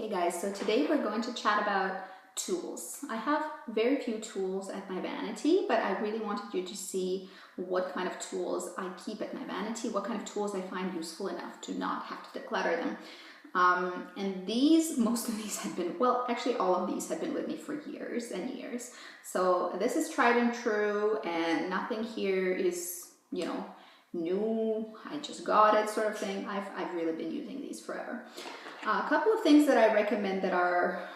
Hey guys, so today we're going to chat about tools. I have very few tools at my vanity, but I really wanted you to see what kind of tools I keep at my vanity, what kind of tools I find useful enough to not have to declutter them. And most of these have been, well, actually all of these have been with me for years and years. So this is tried and true, and nothing here is, new, I just got it sort of thing. I've really been using these forever. A couple of things that I recommend that are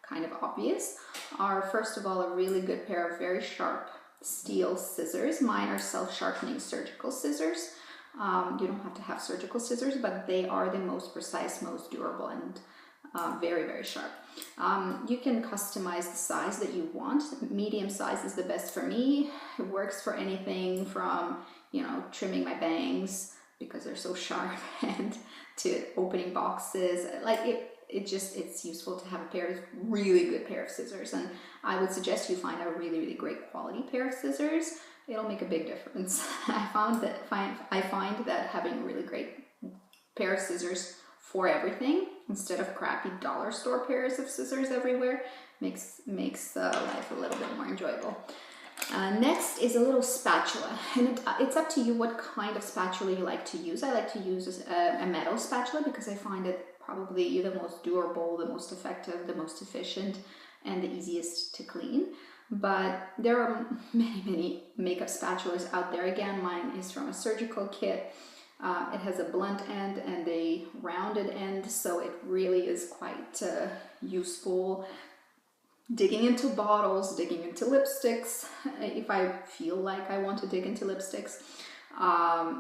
kind of obvious are, first of all, a really good pair of very sharp steel scissors. Mine are self-sharpening surgical scissors. You don't have to have surgical scissors, but they are the most precise, most durable, and very, very sharp. You can customize the size that you want. Medium size is the best for me. It works for anything from, trimming my bangs because they're so sharp and to opening boxes. Like it's useful to have a really good pair of scissors, and I would suggest you find a really, really great quality pair of scissors. It'll make a big difference. I find that having a really great pair of scissors for everything instead of crappy dollar store pairs of scissors everywhere makes life a little bit more enjoyable. Next is a little spatula, and it's up to you what kind of spatula you like to use. I like to use a metal spatula because I find it probably the most durable, the most effective, the most efficient, and the easiest to clean. But there are many, many makeup spatulas out there. Again, mine is from a surgical kit. It has a blunt end and a rounded end, so it really is quite useful. Digging into bottles, digging into lipsticks, if I feel like I want to dig into lipsticks,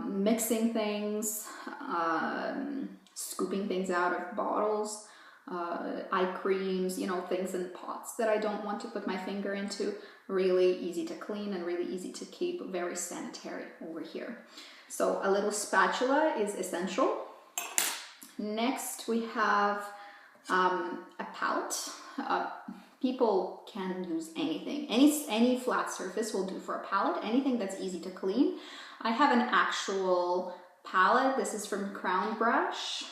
mixing things, scooping things out of bottles, eye creams, things in pots that I don't want to put my finger into. Really easy to clean and really easy to keep, very sanitary over here. So a little spatula is essential. Next we have a pallet. People can use anything. Any flat surface will do for a palette. Anything that's easy to clean. I have an actual palette. This is from Crown Brush.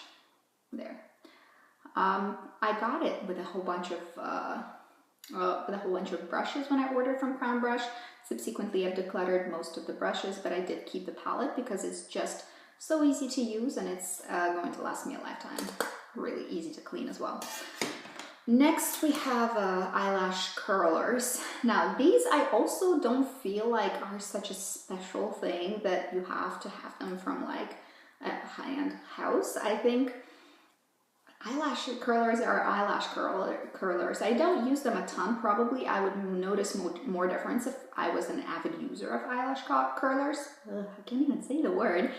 There. I got it with a whole bunch of brushes when I ordered from Crown Brush. Subsequently, I've decluttered most of the brushes, but I did keep the palette because it's just so easy to use and it's going to last me a lifetime. Really easy to clean as well. Next, we have eyelash curlers. Now, these I also don't feel like are such a special thing that you have to have them from like a high-end house. I think eyelash curlers are eyelash curlers. I don't use them a ton. Probably I would notice more difference if I was an avid user of eyelash curlers. Ugh, I can't even say the word.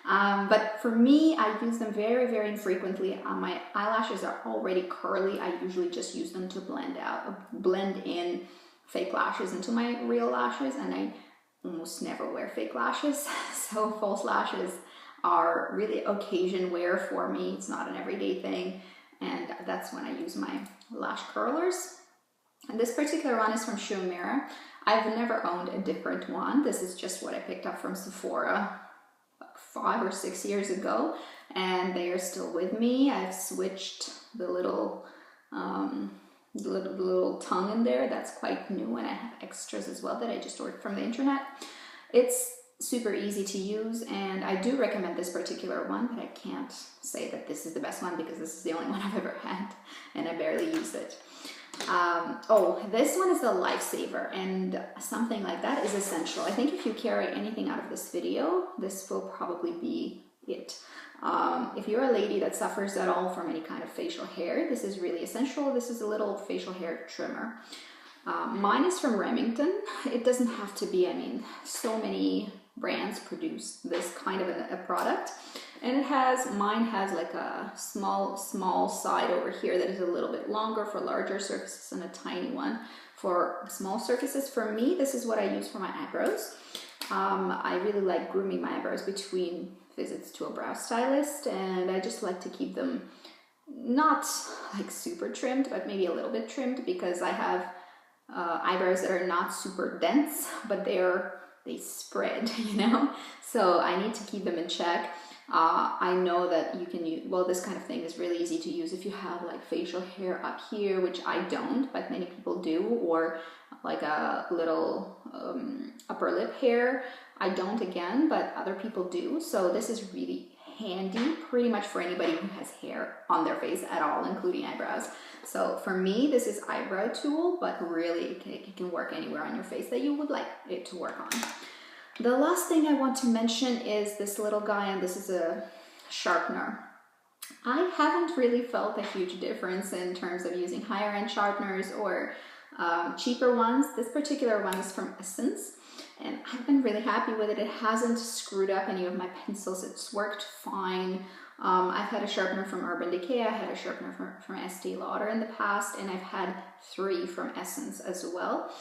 But for me, I use them very, very infrequently. My eyelashes are already curly. I usually just use them to blend in fake lashes into my real lashes, and I almost never wear fake lashes. So false lashes are really occasion wear for me. It's not an everyday thing, and that's when I use my lash curlers. And this particular one is from Sharpener. I've never owned a different one. This is just what I picked up from Sephora 5 or 6 years ago, and they are still with me. I've switched the little tongue in there. That's quite new, and I have extras as well that I just ordered from the internet. It's super easy to use, and I do recommend this particular one, but I can't say that this is the best one because this is the only one I've ever had and I barely use it. This one is a lifesaver, and something like that is essential. I think if you carry anything out of this video, this will probably be it. If you're a lady that suffers at all from any kind of facial hair, this is really essential. This is a little facial hair trimmer. Mine is from Remington. It doesn't have to be, so many brands produce this kind of a product, and mine has like a small side over here that is a little bit longer for larger surfaces and a tiny one for small surfaces. For me, this is what I use for my eyebrows. I really like grooming my eyebrows between visits to a brow stylist, and I just like to keep them not like super trimmed, but maybe a little bit trimmed, because I have eyebrows that are not super dense, but they spread, so I need to keep them in check. I know that you can use, well, this kind of thing is really easy to use if you have like facial hair up here, which I don't, but many people do, or like a little upper lip hair. I don't again, but other people do. So this is really handy pretty much for anybody who has hair on their face at all, including eyebrows. So for me, this is eyebrow tool, but really it can work anywhere on your face that you would like it to work on. The last thing I want to mention is this little guy, and this is a sharpener. I haven't really felt a huge difference in terms of using higher end sharpeners or cheaper ones. This particular one is from Essence, and I've been really happy with it. It hasn't screwed up any of my pencils. It's worked fine. I've had a sharpener from Urban Decay. I had a sharpener from Estee Lauder in the past, and I've had 3 from Essence as well.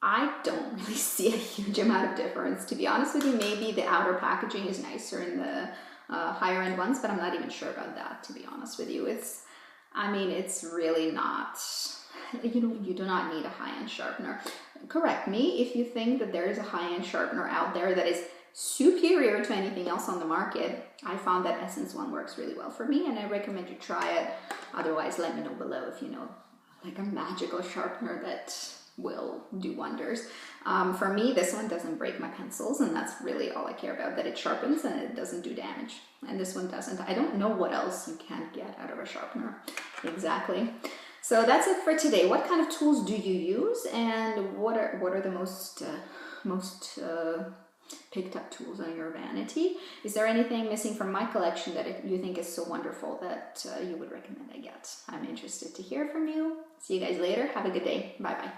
I don't really see a huge amount of difference, to be honest with you. Maybe the outer packaging is nicer in the higher end ones, but I'm not even sure about that, to be honest with you. It's really not, you do not need a high-end sharpener. Correct me if you think that there is a high-end sharpener out there that is superior to anything else on the market. I found that Essence one works really well for me, and I recommend you try it. Otherwise, let me know below if you know like a magical sharpener that will do wonders. For me, this one doesn't break my pencils, and that's really all I care about, that it sharpens and it doesn't do damage. And this one doesn't. I don't know what else you can get out of a sharpener exactly. So that's it for today. What kind of tools do you use, and what are the most picked up tools on your vanity? Is there anything missing from my collection that you think is so wonderful that you would recommend I get? I'm interested to hear from you. See you guys later. Have a good day. Bye bye.